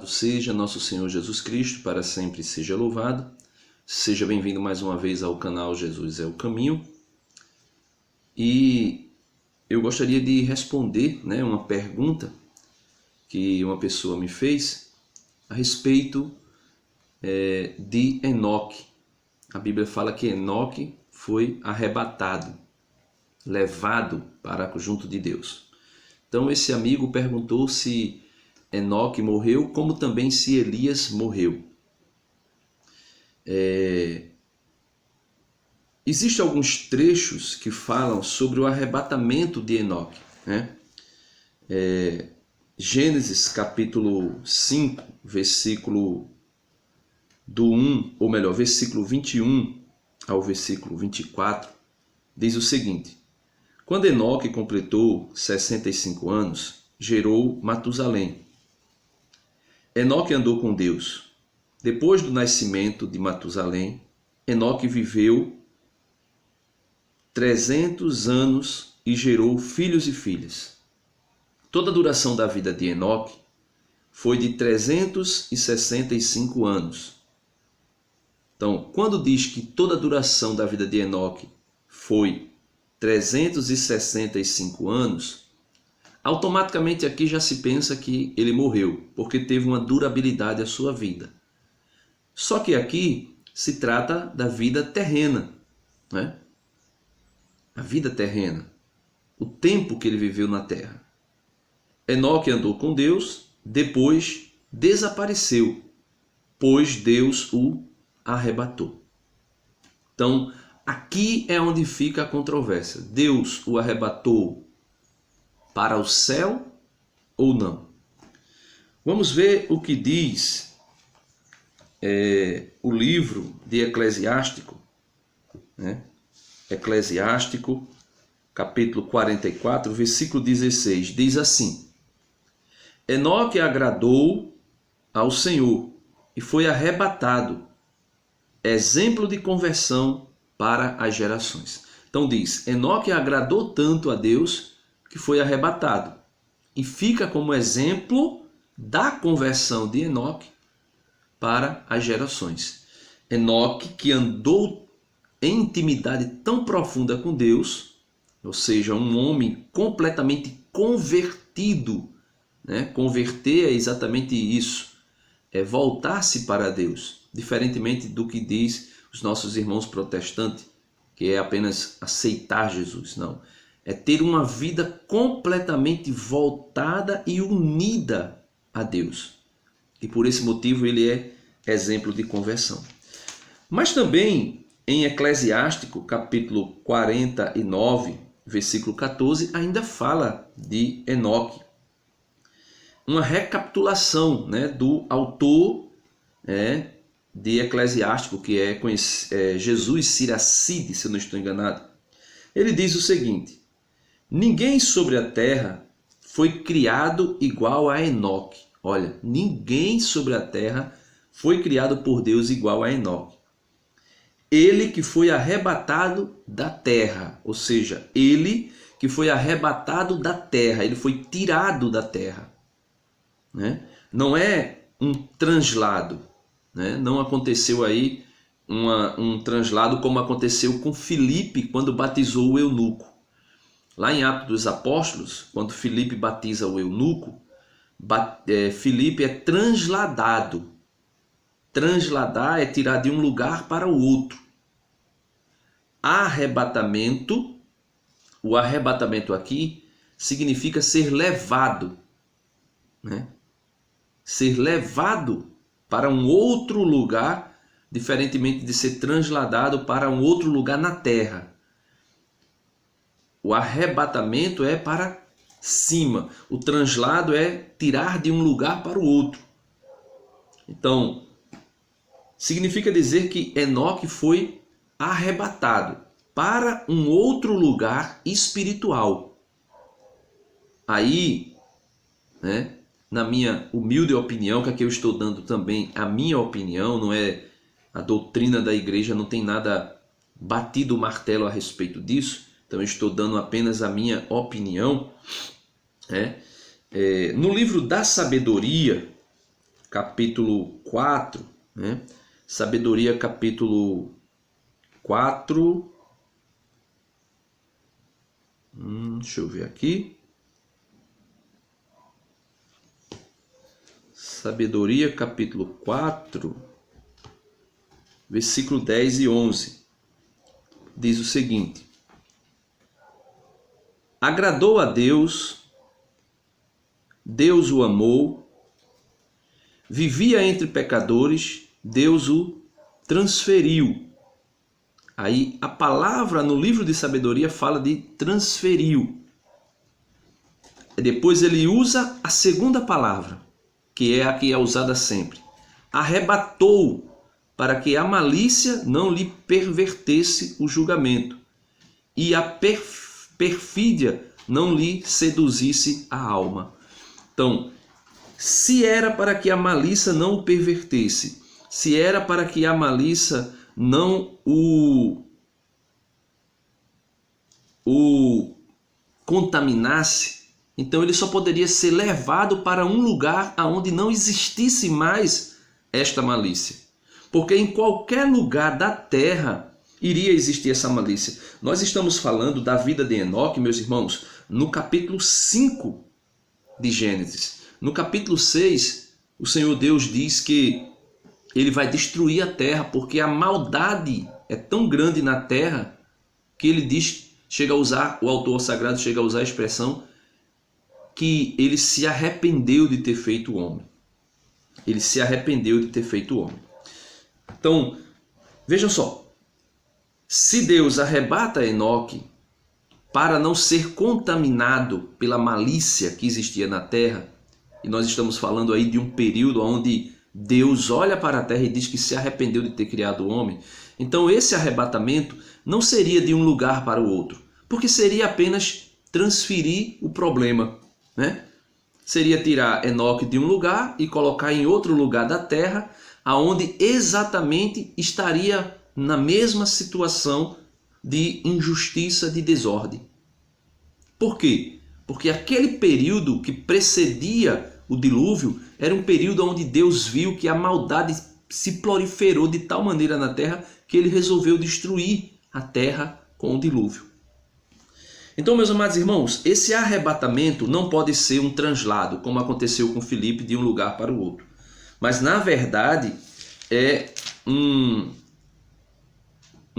seja nosso Senhor Jesus Cristo, para sempre seja louvado. Seja bem-vindo mais uma vez ao canal Jesus é o Caminho. E eu gostaria de responder, uma pergunta que uma pessoa me fez a respeito de Enoque. A Bíblia fala que Enoque foi arrebatado, levado para junto de Deus. Então esse amigo perguntou se Enoque morreu, como também se Elias morreu. Existem alguns trechos que falam sobre o arrebatamento de Enoque, Gênesis capítulo 5, versículo versículo 21 ao versículo 24, diz o seguinte: Quando Enoque completou 65 anos, gerou Matusalém. Enoque andou com Deus. Depois do nascimento de Matusalém, Enoque viveu 300 anos e gerou filhos e filhas. Toda a duração da vida de Enoque foi de 365 anos. Então, quando diz que toda a duração da vida de Enoque foi 365 anos, automaticamente aqui já se pensa que ele morreu, porque teve uma durabilidade a sua vida. Só que aqui se trata da vida terrena, A vida terrena, o tempo que ele viveu na terra. Enoque andou com Deus, depois desapareceu, pois Deus o arrebatou. Então, aqui é onde fica a controvérsia. Deus o arrebatou para o céu ou não? Vamos ver o que diz o livro de Eclesiástico, Eclesiástico, capítulo 44, versículo 16, diz assim: Enoque agradou ao Senhor e foi arrebatado, exemplo de conversão para as gerações. Então diz, Enoque agradou tanto a Deus que foi arrebatado. E fica como exemplo da conversão de Enoque para as gerações. Enoque, que andou em intimidade tão profunda com Deus, ou seja, um homem completamente convertido. Converter é exatamente isso, é voltar-se para Deus, diferentemente do que diz os nossos irmãos protestantes, que é apenas aceitar Jesus. Não, é ter uma vida completamente voltada e unida a Deus. E por esse motivo ele é exemplo de conversão. Mas também em Eclesiástico, capítulo 49, versículo 14, ainda fala de Enoque. Uma recapitulação do autor de Eclesiástico, que é Jesus Siracide, se eu não estou enganado. Ele diz o seguinte: ninguém sobre a terra foi criado igual a Enoque. Olha, ninguém sobre a terra foi criado por Deus igual a Enoque. Ele que foi arrebatado da terra, ou seja, ele que foi arrebatado da terra, ele foi tirado da terra. Não é um translado, não aconteceu aí um translado como aconteceu com Filipe quando batizou o eunuco. Lá em Atos dos Apóstolos, quando Filipe batiza o eunuco, Filipe é transladado. Transladar é tirar de um lugar para o outro. Arrebatamento, o arrebatamento aqui significa ser levado, ser levado para um outro lugar, diferentemente de ser transladado para um outro lugar na terra. O arrebatamento é para cima, o translado é tirar de um lugar para o outro. Então, significa dizer que Enoque foi arrebatado para um outro lugar espiritual. Aí, na minha humilde opinião, que aqui eu estou dando também a minha opinião, não é a doutrina da igreja, não tem nada batido o martelo a respeito disso, então eu estou dando apenas a minha opinião. No livro da Sabedoria, capítulo 4, né? Sabedoria, capítulo 4. Deixa eu ver aqui. Sabedoria, capítulo 4, versículo 10 e 11. Diz o seguinte: agradou a Deus, Deus o amou, vivia entre pecadores, Deus o transferiu. Aí a palavra no livro de sabedoria fala de transferiu. Depois ele usa a segunda palavra, que é a que é usada sempre. Arrebatou, para que a malícia não lhe pervertesse o julgamento e a perfídia não lhe seduzisse a alma. Então, se era para que a malícia não o pervertesse, se era para que a malícia não o contaminasse, então ele só poderia ser levado para um lugar onde não existisse mais esta malícia. Porque em qualquer lugar da terra iria existir essa malícia. Nós estamos falando da vida de Enoque, meus irmãos, no capítulo 5 de Gênesis. No capítulo 6, o Senhor Deus diz que ele vai destruir a terra, porque a maldade é tão grande na terra que ele diz, o autor sagrado chega a usar a expressão que ele se arrependeu de ter feito o homem. Ele se arrependeu de ter feito o homem. Então, vejam só, se Deus arrebata Enoque para não ser contaminado pela malícia que existia na terra, e nós estamos falando aí de um período onde Deus olha para a terra e diz que se arrependeu de ter criado o homem, então esse arrebatamento não seria de um lugar para o outro, porque seria apenas transferir o problema, né? Seria tirar Enoque de um lugar e colocar em outro lugar da terra, aonde exatamente estaria na mesma situação de injustiça, de desordem. Por quê? Porque aquele período que precedia o dilúvio era um período onde Deus viu que a maldade se proliferou de tal maneira na terra que ele resolveu destruir a terra com o dilúvio. Então, meus amados irmãos, esse arrebatamento não pode ser um translado, como aconteceu com Filipe, de um lugar para o outro. Mas, na verdade, é um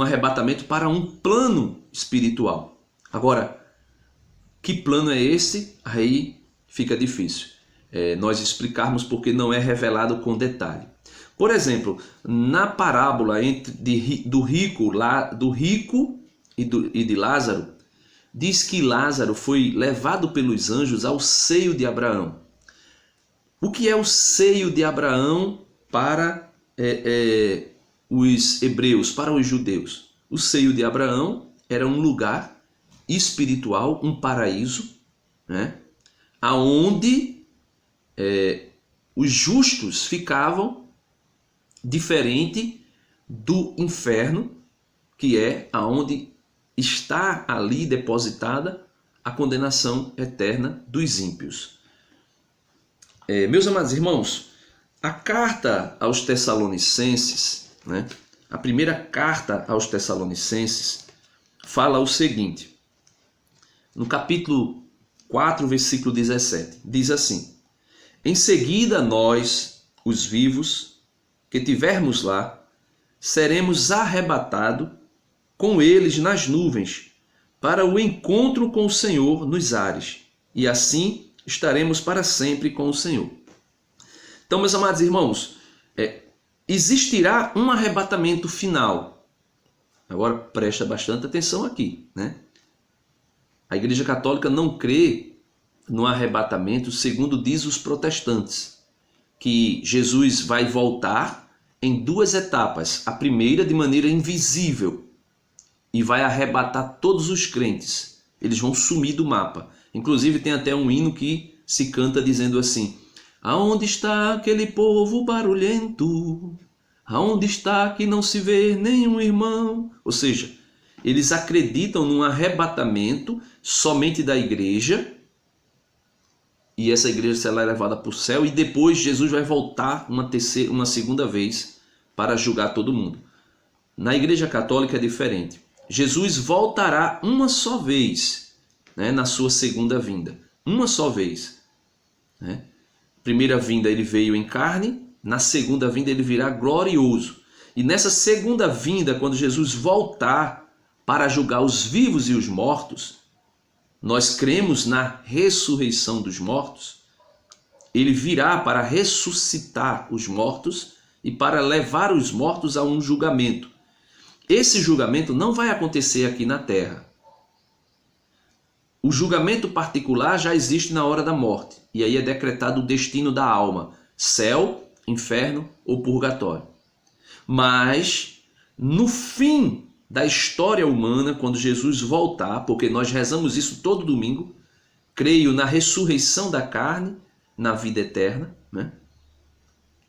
arrebatamento para um plano espiritual. Agora, que plano é esse? Aí fica difícil nós explicarmos, porque não é revelado com detalhe. Por exemplo, na parábola do rico e de Lázaro, diz que Lázaro foi levado pelos anjos ao seio de Abraão. O que é o seio de Abraão para os hebreus, para os judeus? O seio de Abraão era um lugar espiritual, um paraíso, né? Aonde os justos ficavam diferente do inferno, que é aonde está ali depositada a condenação eterna dos ímpios. Meus amados irmãos, a carta aos Tessalonicenses, né, a primeira carta aos Tessalonicenses, fala o seguinte, no capítulo 4, versículo 17, diz assim: em seguida nós, os vivos, que tivermos lá, seremos arrebatados com eles nas nuvens, para o encontro com o Senhor nos ares, e assim estaremos para sempre com o Senhor. Então, meus amados irmãos, existirá um arrebatamento final. Agora, presta bastante atenção aqui, né? A Igreja Católica não crê no arrebatamento segundo diz os protestantes, que Jesus vai voltar em duas etapas. A primeira de maneira invisível, e vai arrebatar todos os crentes. Eles vão sumir do mapa. Inclusive tem até um hino que se canta dizendo assim: aonde está aquele povo barulhento? Aonde está que não se vê nenhum irmão? Ou seja, eles acreditam num arrebatamento somente da igreja, e essa igreja será levada para o céu, e depois Jesus vai voltar uma segunda vez para julgar todo mundo. Na igreja católica é diferente. Jesus voltará uma só vez, né, na sua segunda vinda. Uma só vez. Né? Primeira vinda ele veio em carne, na segunda vinda ele virá glorioso. E nessa segunda vinda, quando Jesus voltar para julgar os vivos e os mortos, nós cremos na ressurreição dos mortos. Ele virá para ressuscitar os mortos e para levar os mortos a um julgamento. Esse julgamento não vai acontecer aqui na terra. O julgamento particular já existe na hora da morte. E aí é decretado o destino da alma: céu, inferno ou purgatório. Mas, no fim da história humana, quando Jesus voltar, porque nós rezamos isso todo domingo, creio na ressurreição da carne, na vida eterna, né?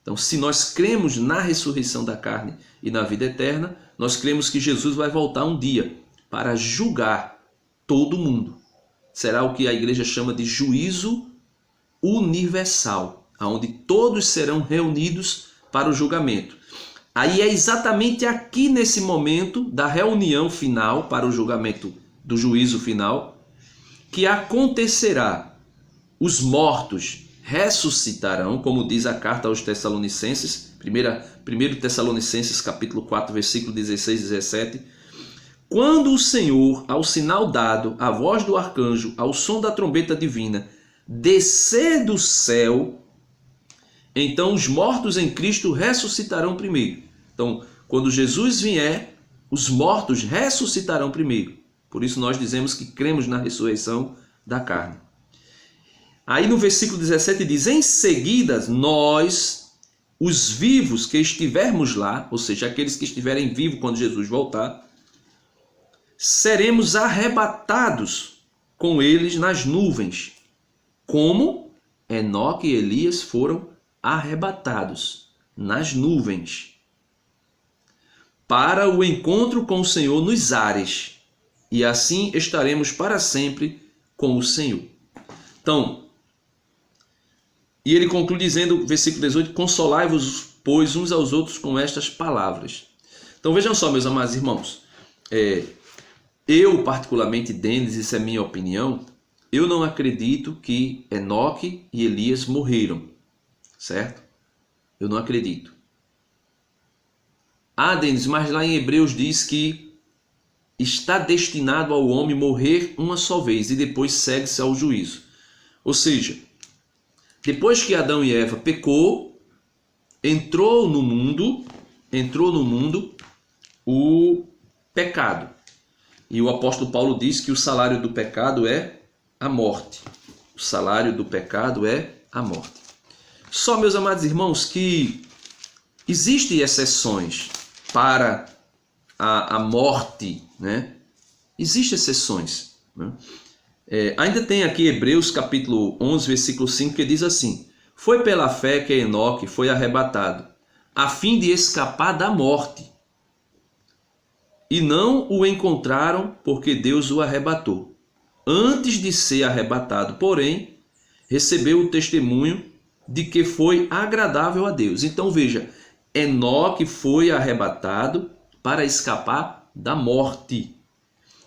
Então, se nós cremos na ressurreição da carne e na vida eterna, nós cremos que Jesus vai voltar um dia para julgar todo mundo. Será o que a igreja chama de juízo universal, onde todos serão reunidos para o julgamento. Aí é exatamente aqui nesse momento da reunião final para o julgamento do juízo final que acontecerá. Os mortos ressuscitarão, como diz a carta aos Tessalonicenses, 1 Tessalonicenses capítulo 4, versículo 16 e 17. Quando o Senhor, ao sinal dado, a voz do arcanjo, ao som da trombeta divina, descer do céu, então os mortos em Cristo ressuscitarão primeiro. Então, quando Jesus vier, os mortos ressuscitarão primeiro. Por isso nós dizemos que cremos na ressurreição da carne. Aí no versículo 17 diz: em seguida nós, os vivos que estivermos lá, ou seja, aqueles que estiverem vivos quando Jesus voltar, seremos arrebatados com eles nas nuvens, como Enoque e Elias foram arrebatados nas nuvens, para o encontro com o Senhor nos ares, e assim estaremos para sempre com o Senhor. Então, e ele conclui dizendo, versículo 18, consolai-vos, pois, uns aos outros com estas palavras. Então vejam só, meus amados irmãos, eu particularmente, Denis, isso é minha opinião, eu não acredito que Enoque e Elias morreram, certo? Eu não acredito. Ah, Denis, mas lá em Hebreus diz que está destinado ao homem morrer uma só vez e depois segue-se ao juízo. Ou seja, depois que Adão e Eva pecou, entrou no mundo o pecado. E o apóstolo Paulo diz que o salário do pecado é a morte. O salário do pecado é a morte. Só, meus amados irmãos, que existem exceções para a morte, né? Existem exceções, né? Ainda tem aqui Hebreus capítulo 11, versículo 5, que diz assim: foi pela fé que Enoque foi arrebatado, a fim de escapar da morte. E não o encontraram, porque Deus o arrebatou. Antes de ser arrebatado, porém, recebeu o testemunho de que foi agradável a Deus. Então veja, Enoque foi arrebatado para escapar da morte.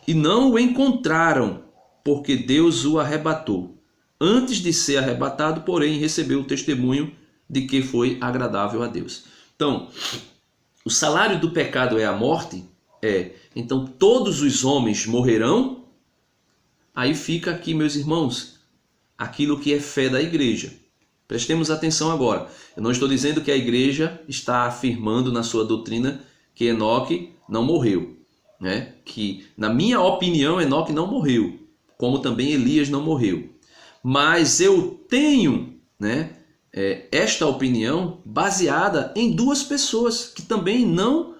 E não o encontraram, porque Deus o arrebatou. Antes de ser arrebatado, porém, recebeu o testemunho de que foi agradável a Deus. Então, o salário do pecado é a morte? Então todos os homens morrerão? Aí fica aqui, meus irmãos, aquilo que é fé da igreja. Prestemos atenção agora. Eu não estou dizendo que a igreja está afirmando na sua doutrina que Enoque não morreu, né? Que, na minha opinião, Enoque não morreu, como também Elias não morreu. Mas eu tenho, né, esta opinião baseada em duas pessoas que também não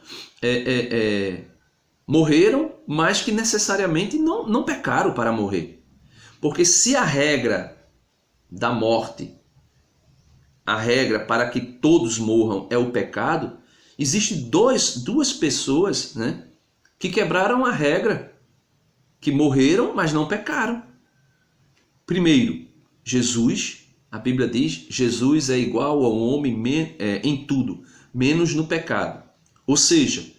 morreram, mas que necessariamente não pecaram para morrer. Porque se a regra da morte, a regra para que todos morram é o pecado, existem duas pessoas, né, que quebraram a regra, que morreram, mas não pecaram. Primeiro, Jesus, a Bíblia diz, Jesus é igual ao homem em tudo, menos no pecado. Ou seja,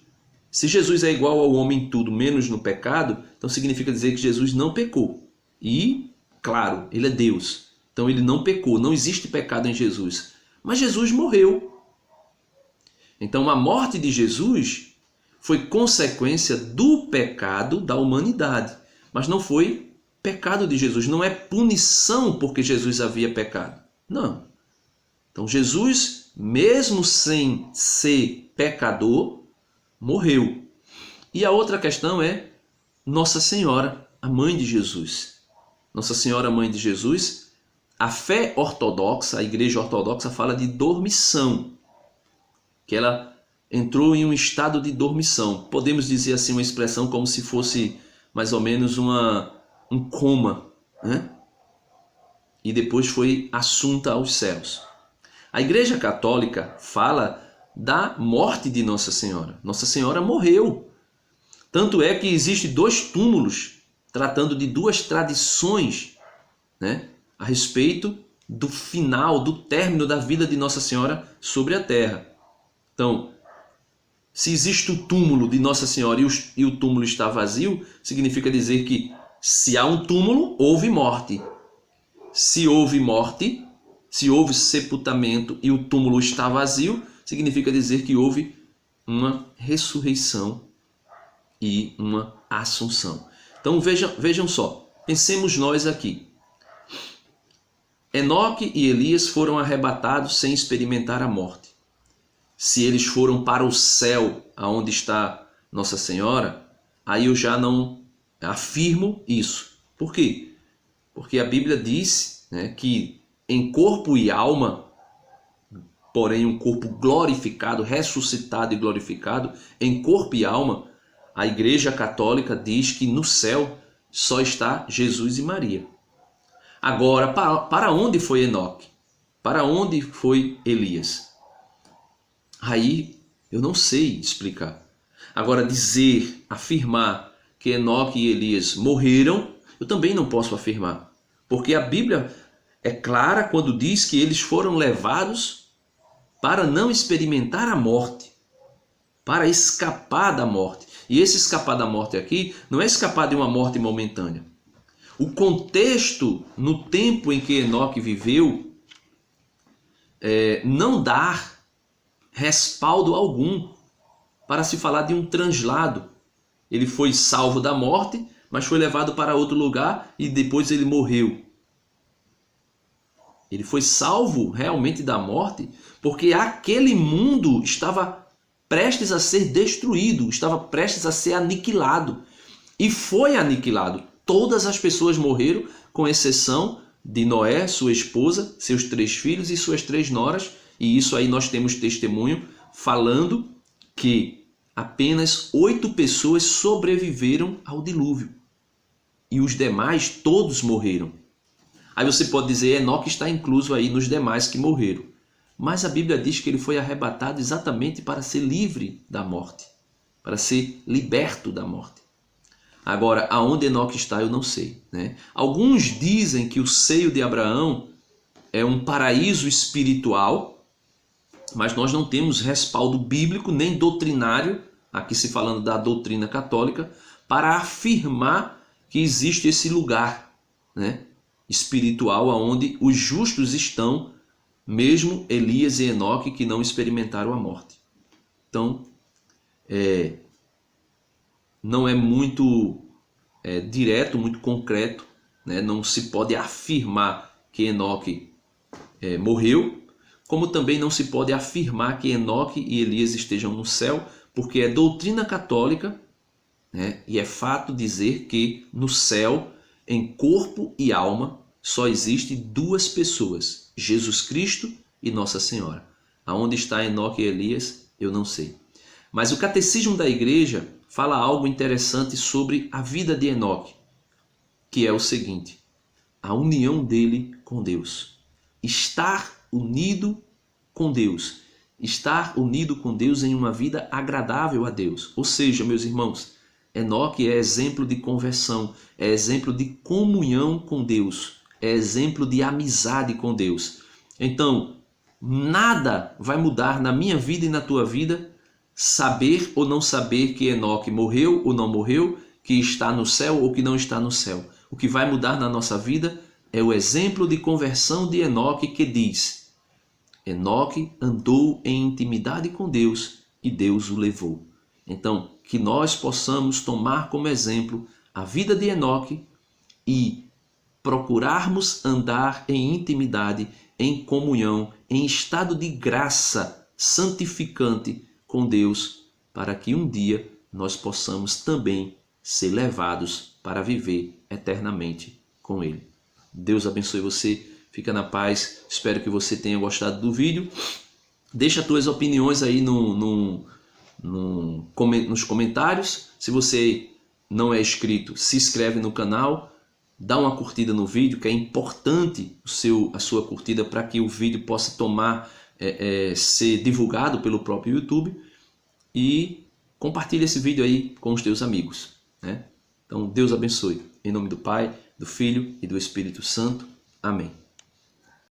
se Jesus é igual ao homem em tudo, menos no pecado, então significa dizer que Jesus não pecou. E, claro, ele é Deus. Então ele não pecou, não existe pecado em Jesus. Mas Jesus morreu. Então a morte de Jesus foi consequência do pecado da humanidade. Mas não foi pecado de Jesus, não é punição porque Jesus havia pecado. Não. Então Jesus, mesmo sem ser pecador, morreu. E a outra questão é Nossa Senhora, a mãe de Jesus. Nossa Senhora, mãe de Jesus, a fé ortodoxa, a igreja ortodoxa fala de dormição, que ela entrou em um estado de dormição. Podemos dizer assim uma expressão como se fosse mais ou menos um coma, né? E depois foi assunta aos céus. A Igreja Católica fala da morte de Nossa Senhora. Nossa Senhora morreu. Tanto é que existem 2 túmulos tratando de 2 tradições, né, a respeito do final, do término da vida de Nossa Senhora sobre a terra. Então, se existe o túmulo de Nossa Senhora e o túmulo está vazio, significa dizer que se há um túmulo, houve morte. Se houve morte, se houve sepultamento e o túmulo está vazio, significa dizer que houve uma ressurreição e uma assunção. Então vejam só, pensemos nós aqui. Enoque e Elias foram arrebatados sem experimentar a morte. Se eles foram para o céu, aonde está Nossa Senhora, aí eu já não afirmo isso. Por quê? Porque a Bíblia diz, né, que em corpo e alma, porém um corpo glorificado, ressuscitado e glorificado, em corpo e alma, a Igreja Católica diz que no céu só está Jesus e Maria. Agora, para onde foi Enoque? Para onde foi Elias? Aí eu não sei explicar. Agora, dizer, afirmar que Enoque e Elias morreram, eu também não posso afirmar. Porque a Bíblia é clara quando diz que eles foram levados para não experimentar a morte, para escapar da morte. E esse escapar da morte aqui não é escapar de uma morte momentânea. O contexto no tempo em que Enoque viveu não dá respaldo algum para se falar de um translado. Ele foi salvo da morte, mas foi levado para outro lugar e depois ele morreu. Ele foi salvo realmente da morte porque aquele mundo estava prestes a ser destruído, estava prestes a ser aniquilado. E foi aniquilado. Todas as pessoas morreram, com exceção de Noé, sua esposa, seus 3 filhos e suas 3 noras. E isso aí nós temos testemunho falando que apenas 8 pessoas sobreviveram ao dilúvio. E os demais todos morreram. Aí você pode dizer, Enoque está incluso aí nos demais que morreram. Mas a Bíblia diz que ele foi arrebatado exatamente para ser livre da morte, para ser liberto da morte. Agora, aonde Enoque está, eu não sei, né? Alguns dizem que o seio de Abraão é um paraíso espiritual, mas nós não temos respaldo bíblico nem doutrinário, aqui se falando da doutrina católica, para afirmar que existe esse lugar, né, espiritual onde os justos estão, mesmo Elias e Enoque que não experimentaram a morte. Então, não é muito direto, muito concreto, né? Não se pode afirmar que Enoque morreu, como também não se pode afirmar que Enoque e Elias estejam no céu, porque é doutrina católica, né? E é fato dizer que no céu, em corpo e alma, só existe 2 pessoas, Jesus Cristo e Nossa Senhora. Aonde está Enoque e Elias, eu não sei. Mas o Catecismo da Igreja fala algo interessante sobre a vida de Enoque, que é o seguinte: a união dele com Deus. Estar unido com Deus. Estar unido com Deus em uma vida agradável a Deus. Ou seja, meus irmãos, Enoque é exemplo de conversão, é exemplo de comunhão com Deus. é exemplo de amizade com Deus. Então, nada vai mudar na minha vida e na tua vida, saber ou não saber que Enoque morreu ou não morreu, que está no céu ou que não está no céu. O que vai mudar na nossa vida é o exemplo de conversão de Enoque, que diz: Enoque andou em intimidade com Deus e Deus o levou. Então, que nós possamos tomar como exemplo a vida de Enoque e procurarmos andar em intimidade, em comunhão, em estado de graça santificante com Deus, para que um dia nós possamos também ser levados para viver eternamente com Ele. Deus abençoe você, fica na paz, espero que você tenha gostado do vídeo. Deixa as tuas opiniões aí nos comentários. Se você não é inscrito, se inscreve no canal, dá uma curtida no vídeo, que é importante a sua curtida para que o vídeo possa ser divulgado pelo próprio YouTube, e compartilha esse vídeo aí com os teus amigos, né? Então Deus abençoe. Em nome do Pai, do Filho e do Espírito Santo. Amém.